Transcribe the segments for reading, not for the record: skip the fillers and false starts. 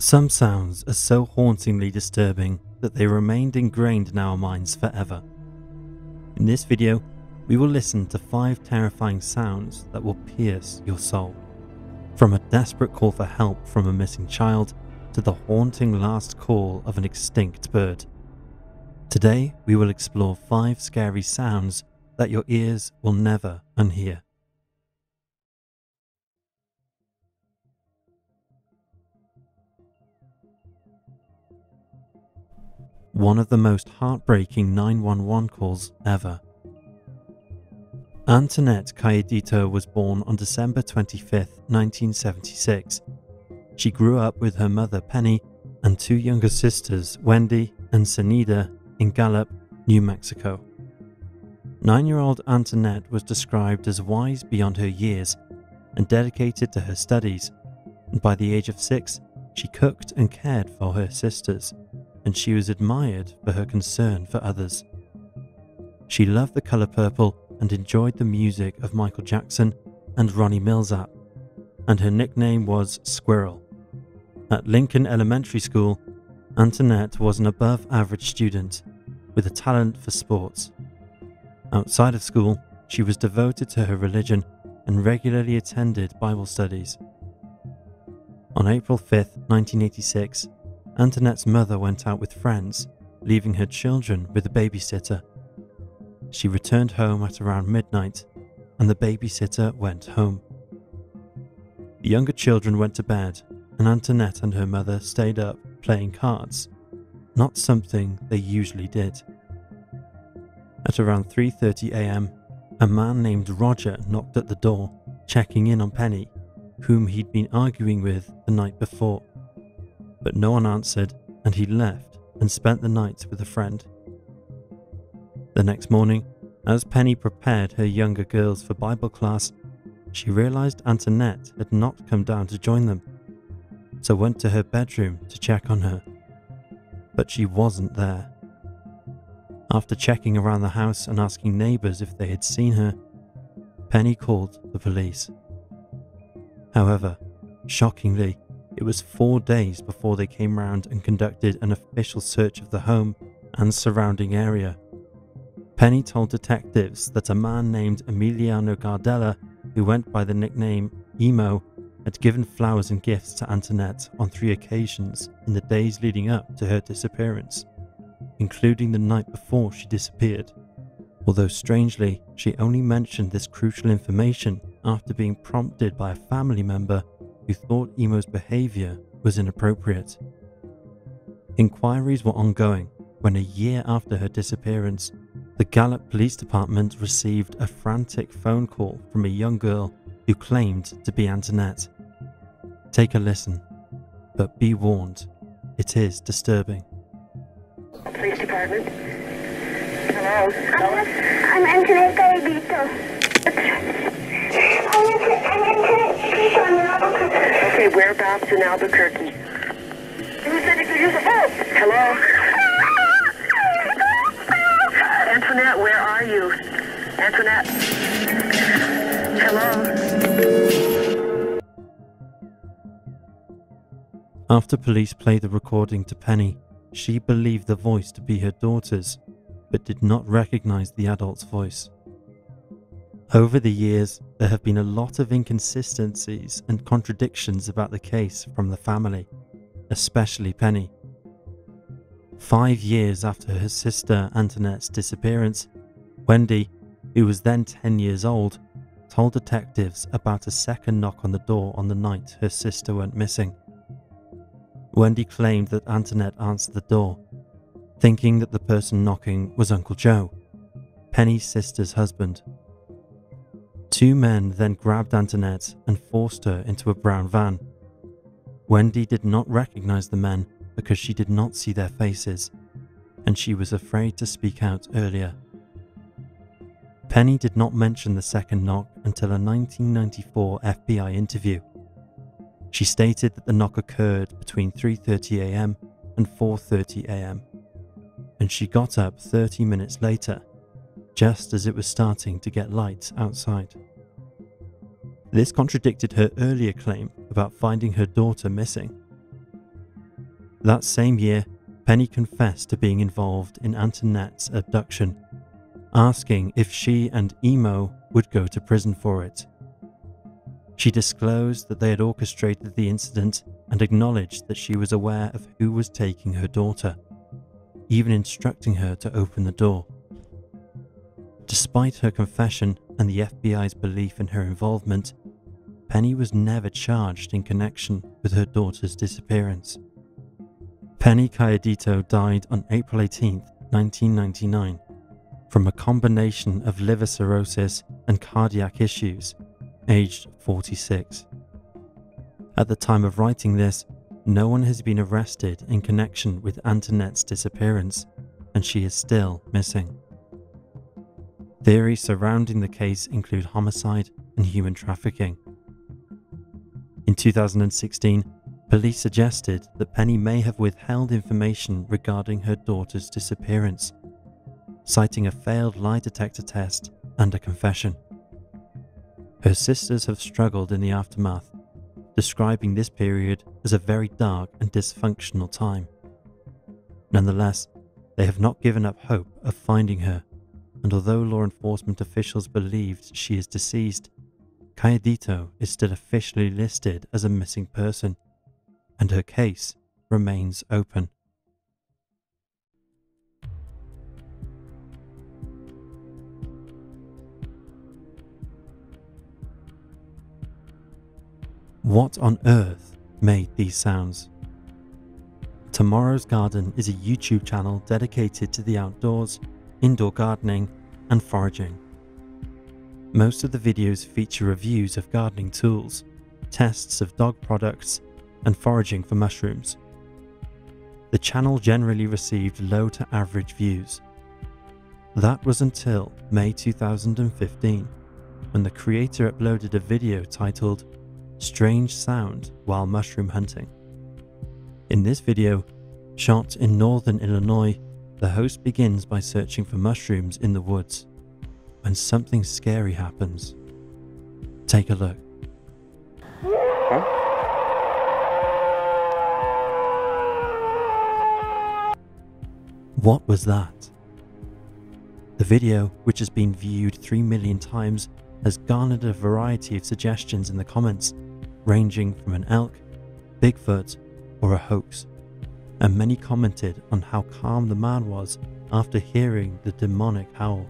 Some sounds are so hauntingly disturbing that they remained ingrained in our minds forever. In this video, we will listen to 5 terrifying sounds that will pierce your soul. From a desperate call for help from a missing child to the haunting last call of an extinct bird. Today, we will explore 5 scary sounds that your ears will never unhear. One of the most heartbreaking 911 calls ever. Antoinette Cayedito was born on December 25, 1976. She grew up with her mother Penny and 2 younger sisters, Wendy and Senida, in Gallup, New Mexico. 9-year-old Antoinette was described as wise beyond her years and dedicated to her studies, and by the age of 6, she cooked and cared for her sisters, and she was admired for her concern for others. She loved the color purple and enjoyed the music of Michael Jackson and Ronnie Milsap, and her nickname was Squirrel. At Lincoln Elementary School, Antoinette was an above-average student with a talent for sports. Outside of school, she was devoted to her religion and regularly attended Bible studies. On April 5, 1986, Antoinette's mother went out with friends, leaving her children with a babysitter. She returned home at around midnight, and the babysitter went home. The younger children went to bed, and Antoinette and her mother stayed up playing cards, not something they usually did. At around 3:30 a.m., a man named Roger knocked at the door, checking in on Penny, whom he'd been arguing with the night before. But no one answered, and he left and spent the night with a friend. The next morning, as Penny prepared her younger girls for Bible class, she realized Antoinette had not come down to join them, so went to her bedroom to check on her. But she wasn't there. After checking around the house and asking neighbors if they had seen her, Penny called the police. However, shockingly, it was 4 days before they came round and conducted an official search of the home and surrounding area. Penny told detectives that a man named Emiliano Gardella, who went by the nickname Emo, had given flowers and gifts to Antoinette on 3 occasions in the days leading up to her disappearance, including the night before she disappeared. Although strangely, she only mentioned this crucial information after being prompted by a family member who thought Emo's behavior was inappropriate. Inquiries were ongoing when a year after her disappearance, the Gallup Police Department received a frantic phone call from a young girl who claimed to be Antoinette. Take a listen, but be warned, it is disturbing. Police Department. Hello? I'm Antoinette Cayedito. Okay, whereabouts in Albuquerque? Who said he could use a phone? Hello? Antoinette, where are you? Antoinette? Hello? After police played the recording to Penny, she believed the voice to be her daughter's, but did not recognize the adult's voice. Over the years, there have been a lot of inconsistencies and contradictions about the case from the family, especially Penny. 5 years after her sister Antoinette's disappearance, Wendy, who was then 10 years old, told detectives about a second knock on the door on the night her sister went missing. Wendy claimed that Antoinette answered the door, thinking that the person knocking was Uncle Joe, Penny's sister's husband. 2 men then grabbed Antoinette and forced her into a brown van. Wendy did not recognize the men because she did not see their faces, and she was afraid to speak out earlier. Penny did not mention the second knock until a 1994 FBI interview. She stated that the knock occurred between 3:30 a.m. and 4:30 a.m., and she got up 30 minutes later, just as it was starting to get light outside. This contradicted her earlier claim about finding her daughter missing. That same year, Penny confessed to being involved in Antoinette's abduction, asking if she and Emo would go to prison for it. She disclosed that they had orchestrated the incident and acknowledged that she was aware of who was taking her daughter, even instructing her to open the door. Despite her confession and the FBI's belief in her involvement, Penny was never charged in connection with her daughter's disappearance. Penny Cayedito died on April 18, 1999, from a combination of liver cirrhosis and cardiac issues, aged 46. At the time of writing this, no one has been arrested in connection with Antoinette's disappearance, and she is still missing. Theories surrounding the case include homicide and human trafficking. In 2016, police suggested that Penny may have withheld information regarding her daughter's disappearance, citing a failed lie detector test and a confession. Her sisters have struggled in the aftermath, describing this period as a very dark and dysfunctional time. Nonetheless, they have not given up hope of finding her, and although law enforcement officials believed she is deceased, Cayedito is still officially listed as a missing person, and her case remains open. What on earth made these sounds? Tomorrow's Garden is a YouTube channel dedicated to the outdoors, indoor gardening, and foraging. Most of the videos feature reviews of gardening tools, tests of dog products, and foraging for mushrooms. The channel generally received low to average views. That was until May 2015, when the creator uploaded a video titled "Strange Sound While Mushroom Hunting." In this video, shot in northern Illinois, the host begins by searching for mushrooms in the woods, when something scary happens. Take a look. What was that? The video, which has been viewed 3 million times, has garnered a variety of suggestions in the comments, ranging from an elk, Bigfoot, or a hoax, and many commented on how calm the man was after hearing the demonic howl.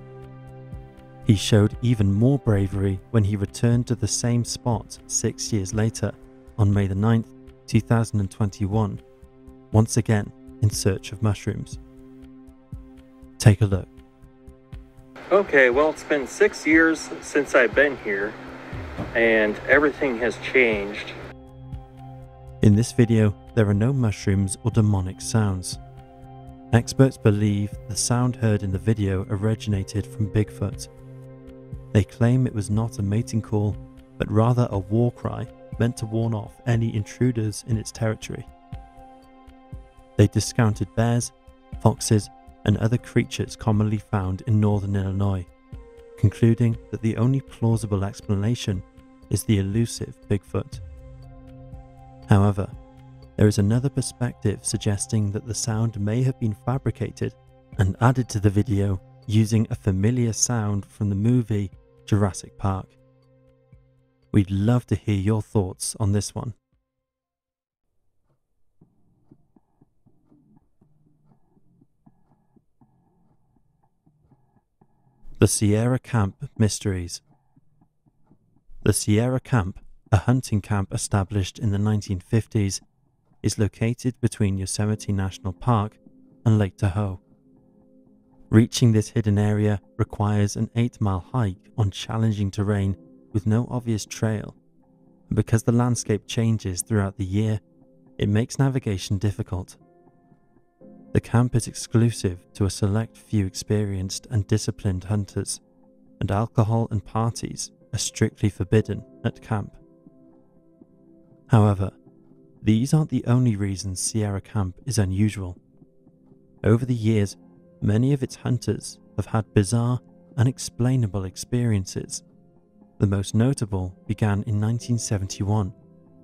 He showed even more bravery when he returned to the same spot 6 years later, on May the 9th, 2021, once again in search of mushrooms. Take a look. Okay, well, it's been 6 years since I've been here, and everything has changed. In this video, there are no mushrooms or demonic sounds. Experts believe the sound heard in the video originated from Bigfoot. They claim it was not a mating call, but rather a war cry meant to warn off any intruders in its territory. They discounted bears, foxes, and other creatures commonly found in northern Illinois, concluding that the only plausible explanation is the elusive Bigfoot. However, there is another perspective suggesting that the sound may have been fabricated and added to the video using a familiar sound from the movie Jurassic Park. We'd love to hear your thoughts on this one. The Sierra Camp Mysteries. The Sierra Camp, a hunting camp established in the 1950s, is located between Yosemite National Park and Lake Tahoe. Reaching this hidden area requires an 8-mile hike on challenging terrain with no obvious trail, and because the landscape changes throughout the year, it makes navigation difficult. The camp is exclusive to a select few experienced and disciplined hunters, and alcohol and parties are strictly forbidden at camp. However, these aren't the only reasons Sierra Camp is unusual. Over the years, many of its hunters have had bizarre, unexplainable experiences. The most notable began in 1971,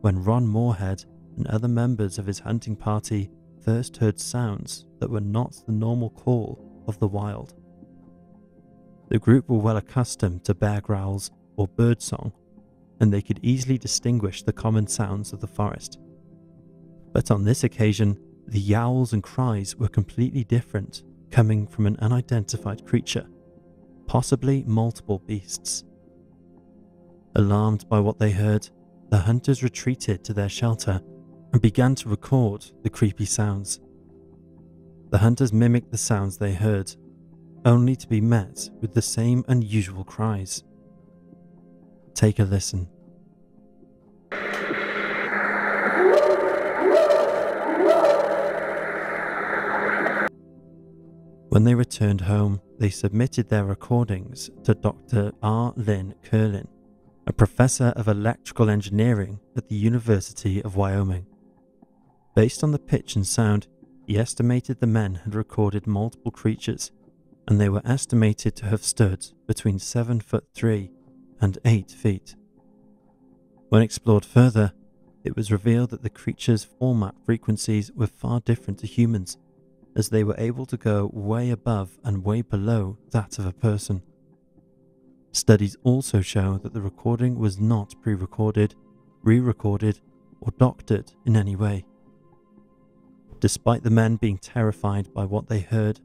when Ron Moorhead and other members of his hunting party first heard sounds that were not the normal call of the wild. The group were well accustomed to bear growls or birdsong, and they could easily distinguish the common sounds of the forest. But on this occasion, the yowls and cries were completely different, coming from an unidentified creature, possibly multiple beasts. Alarmed by what they heard, the hunters retreated to their shelter and began to record the creepy sounds. The hunters mimicked the sounds they heard, only to be met with the same unusual cries. Take a listen. When they returned home, they submitted their recordings to Dr. R. Lynn Curlin, a professor of electrical engineering at the University of Wyoming. Based on the pitch and sound, he estimated the men had recorded multiple creatures, and they were estimated to have stood between 7'3" and 8 feet. When explored further, it was revealed that the creatures' format frequencies were far different to humans, as they were able to go way above and way below that of a person. Studies also show that the recording was not pre-recorded, re-recorded, or doctored in any way. Despite the men being terrified by what they heard,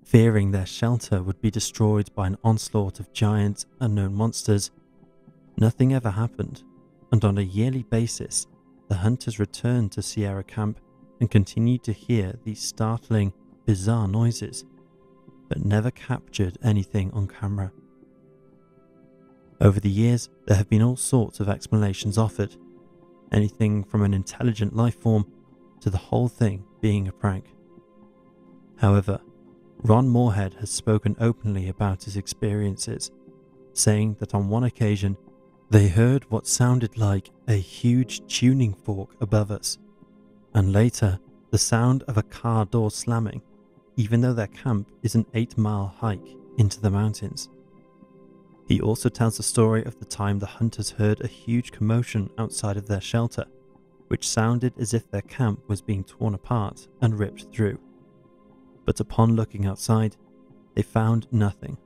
fearing their shelter would be destroyed by an onslaught of giant, unknown monsters, nothing ever happened, and on a yearly basis, the hunters returned to Sierra Camp and continued to hear these startling, bizarre noises, but never captured anything on camera. Over the years, there have been all sorts of explanations offered, anything from an intelligent life form to the whole thing being a prank. However, Ron Moorhead has spoken openly about his experiences, saying that on one occasion, they heard what sounded like a huge tuning fork above us, and later, the sound of a car door slamming, even though their camp is an 8-mile hike into the mountains. He also tells the story of the time the hunters heard a huge commotion outside of their shelter, which sounded as if their camp was being torn apart and ripped through. But upon looking outside, they found nothing.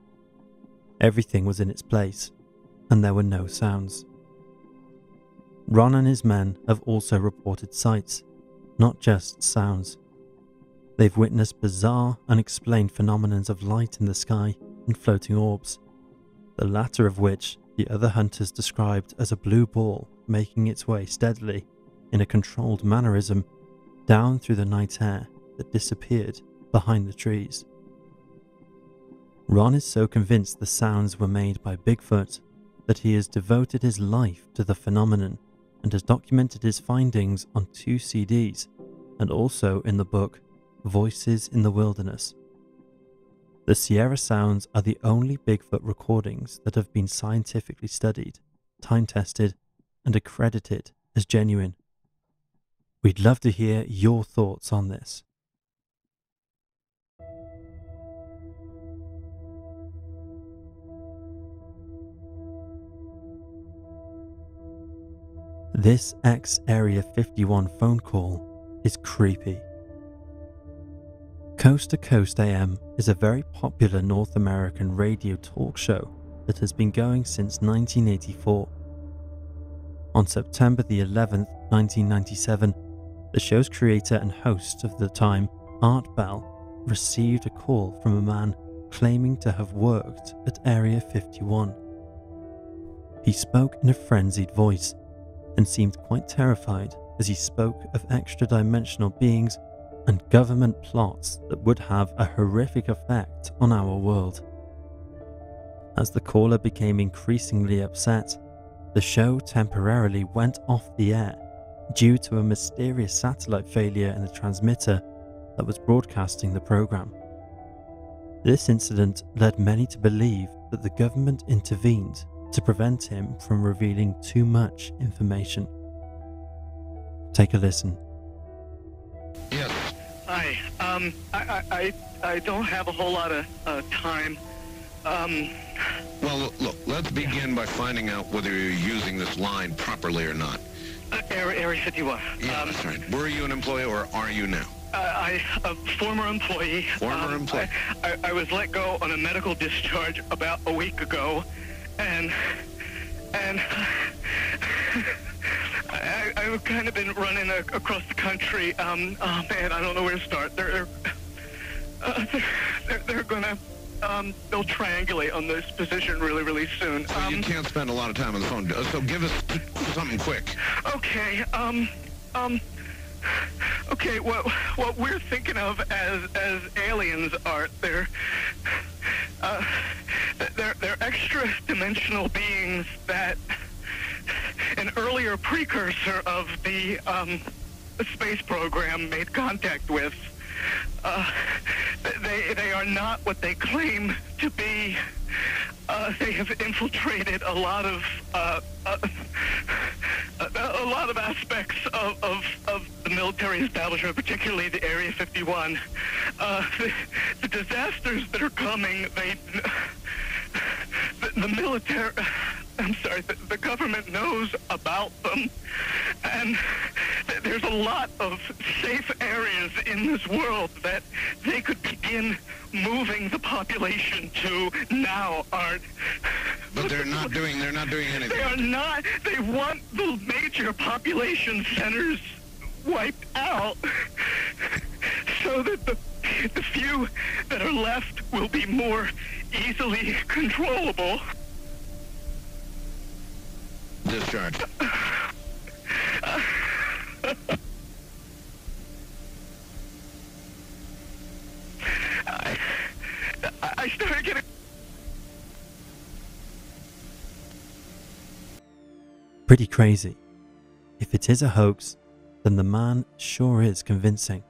Everything was in its place, and there were no sounds. Ron and his men have also reported sights, not just sounds. They've witnessed bizarre, unexplained phenomena of light in the sky and floating orbs, the latter of which the other hunters described as a blue ball making its way steadily, in a controlled mannerism, down through the night air that disappeared behind the trees. Ron is so convinced the sounds were made by Bigfoot that he has devoted his life to the phenomenon and has documented his findings on 2 CDs and also in the book Voices in the Wilderness. The Sierra Sounds are the only Bigfoot recordings that have been scientifically studied, time-tested, and accredited as genuine. We'd love to hear your thoughts on this. This ex-Area 51 phone call is creepy. Coast to Coast AM is a very popular North American radio talk show that has been going since 1984. On September the 11th, 1997, the show's creator and host of the time, Art Bell, received a call from a man claiming to have worked at Area 51. He spoke in a frenzied voice and seemed quite terrified as he spoke of extra-dimensional beings and government plots that would have a horrific effect on our world. As the caller became increasingly upset, the show temporarily went off the air due to a mysterious satellite failure in the transmitter that was broadcasting the program. This incident led many to believe that the government intervened to prevent him from revealing too much information. Take a listen. Yes. Hi. I don't have a whole lot of time. Well, look, let's begin by finding out whether you're using this line properly or not. Area 51. Yeah, that's right. Were you an employee or are you now? a former employee. Former employee. I was let go on a medical discharge about a week ago, and I've kind of been running across the country. Oh man, I don't know where to start. They're gonna they'll triangulate on this position really soon. So you can't spend a lot of time on the phone. So give us something quick. Okay. Okay. What we're thinking of as aliens are they're extra-dimensional beings that an earlier precursor of the space program made contact with. They are not what they claim to be. They have infiltrated a lot of aspects of the military establishment, particularly the Area 51. The disasters that are coming, the military, I'm sorry, the government knows about them, and there's a lot of safe areas in this world that they could begin moving the population to now, Art. But they're not doing anything. They are not. They want the major population centers wiped out so that the few that are left will be more easily controllable. Discharge. I started getting... Pretty crazy. If it is a hoax, then the man sure is convincing.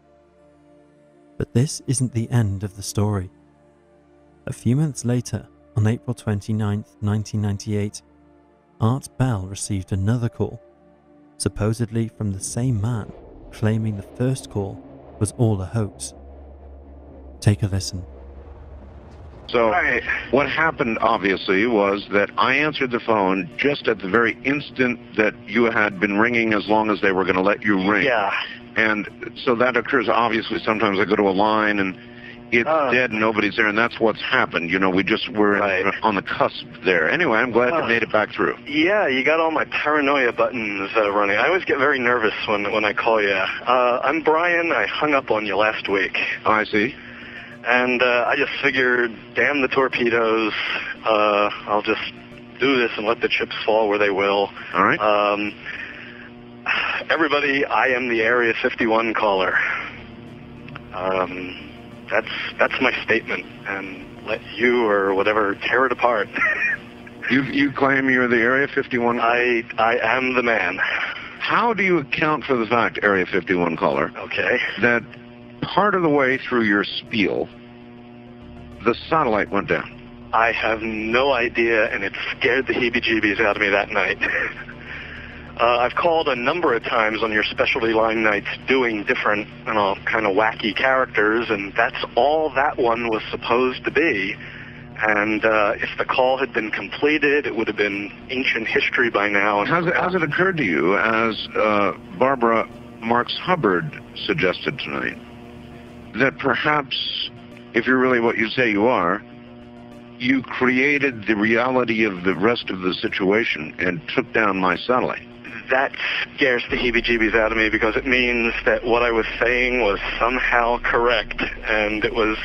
But this isn't the end of the story. A few months later, on April 29th, 1998, Art Bell received another call, supposedly from the same man, claiming the first call was all a hoax. Take a listen. So what happened, obviously, was that I answered the phone just at the very instant that you had been ringing, as long as they were going to let you ring. Yeah. And so that occurs, obviously. Sometimes I go to a line and it's dead and nobody's there, and that's what's happened. You know, we just were on the cusp there. Anyway, I'm glad you made it back through. Yeah, you got all my paranoia buttons running. I always get very nervous when I call you. I'm Brian. I hung up on you last week. Oh, I see. And I just figured, damn the torpedoes, I'll just do this and let the chips fall where they will. All right. Everybody, I am the Area 51 caller. That's my statement, and let you or whatever tear it apart. You claim you're the Area 51 caller? I am the man. How do you account for the fact, Area 51 caller, okay, that part of the way through your spiel, the satellite went down? I have no idea, and it scared the heebie-jeebies out of me that night. I've called a number of times on your specialty line nights doing different, kind of wacky characters, and that's all that one was supposed to be. And if the call had been completed, it would have been ancient history by now. Has it occurred to you, as Barbara Marks Hubbard suggested tonight, that perhaps, if you're really what you say you are, you created the reality of the rest of the situation and took down my satellite? That scares the heebie-jeebies out of me, because it means that what I was saying was somehow correct, and it was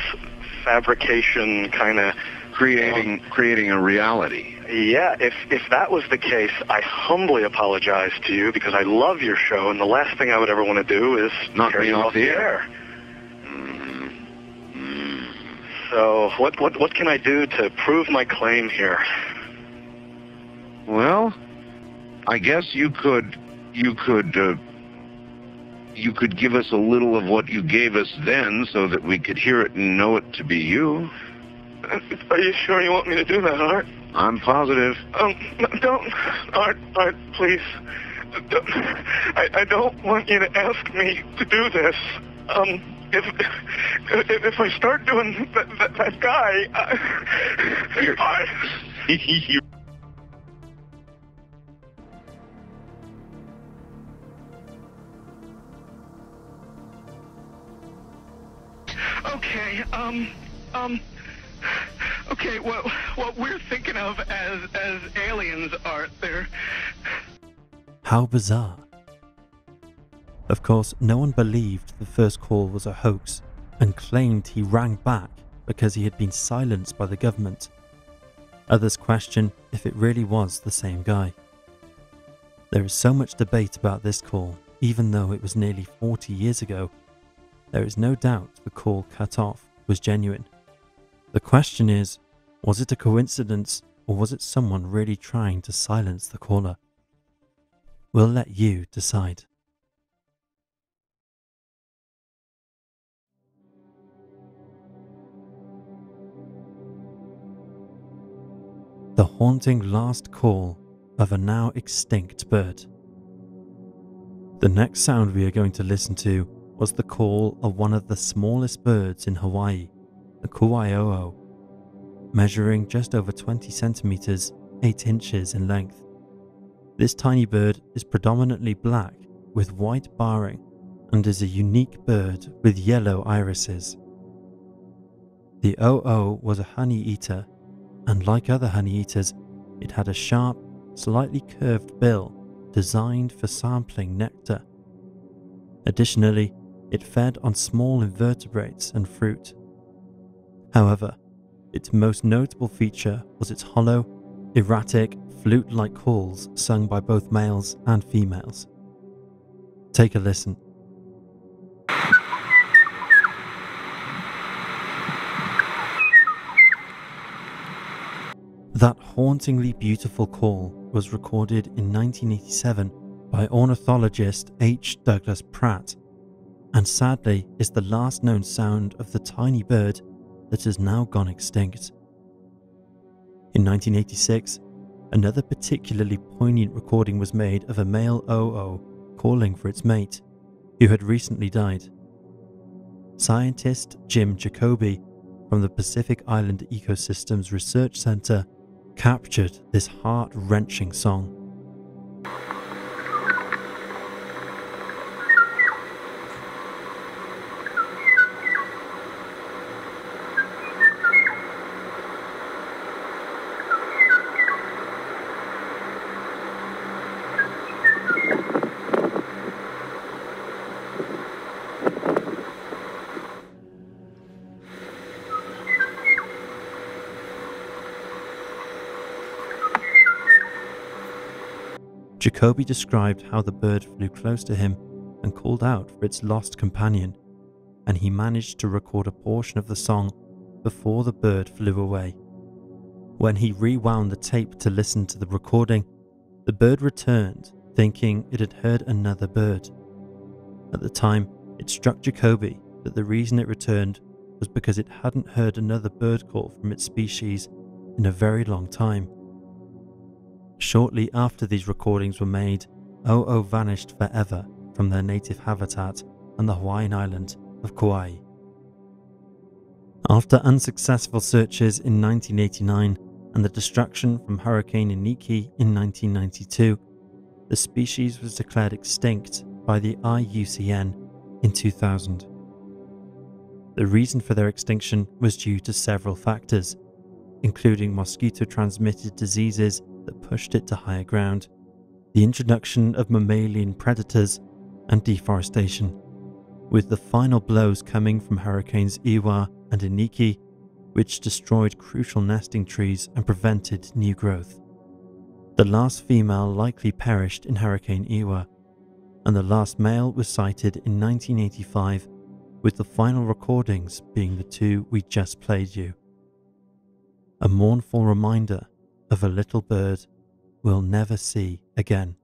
fabrication, kind of creating a reality. Yeah, if that was the case, I humbly apologize to you, because I love your show, and the last thing I would ever want to do is knock tear me you off the air. So what can I do to prove my claim here? Well, I guess you could give us a little of what you gave us then, so that we could hear it and know it to be you. Are you sure you want me to do that, Art? I'm positive. Don't, Art, please. I don't want you to ask me to do this. If I start doing that guy, Okay, okay, what we're thinking of as aliens are there. How bizarre. Of course, no one believed the first call was a hoax and claimed he rang back because he had been silenced by the government. Others question if it really was the same guy. There is so much debate about this call, even though it was nearly 40 years ago. There is no doubt the call cut off was genuine. The question is, was it a coincidence or was it someone really trying to silence the caller? We'll let you decide. The haunting last call of a now extinct bird. The next sound we are going to listen to was the call of one of the smallest birds in Hawaii, the kuai'o'o, measuring just over 20 centimeters, 8 inches in length. This tiny bird is predominantly black with white barring and is a unique bird with yellow irises. The o'o was a honey eater, and like other honey eaters, it had a sharp, slightly curved bill designed for sampling nectar. Additionally, it fed on small invertebrates and fruit. However, its most notable feature was its hollow, erratic, flute-like calls sung by both males and females. Take a listen. That hauntingly beautiful call was recorded in 1987 by ornithologist H. Douglas Pratt, and sadly is the last known sound of the tiny bird that has now gone extinct. In 1986, another particularly poignant recording was made of a male o'o calling for its mate, who had recently died. Scientist Jim Jacoby from the Pacific Island Ecosystems Research Center captured this heart-wrenching song. Jacoby described how the bird flew close to him and called out for its lost companion, and he managed to record a portion of the song before the bird flew away. When he rewound the tape to listen to the recording, the bird returned, thinking it had heard another bird. At the time, it struck Jacoby that the reason it returned was because it hadn't heard another bird call from its species in a very long time. Shortly after these recordings were made, o'o vanished forever from their native habitat on the Hawaiian island of Kauai. After unsuccessful searches in 1989 and the destruction from Hurricane Iniki in 1992, the species was declared extinct by the IUCN in 2000. The reason for their extinction was due to several factors, including mosquito-transmitted diseases that pushed it to higher ground, the introduction of mammalian predators, and deforestation, with the final blows coming from Hurricanes Iwa and Iniki, which destroyed crucial nesting trees and prevented new growth. The last female likely perished in Hurricane Iwa, and the last male was sighted in 1985, with the final recordings being the two we just played you. A mournful reminder of a little bird we'll never see again.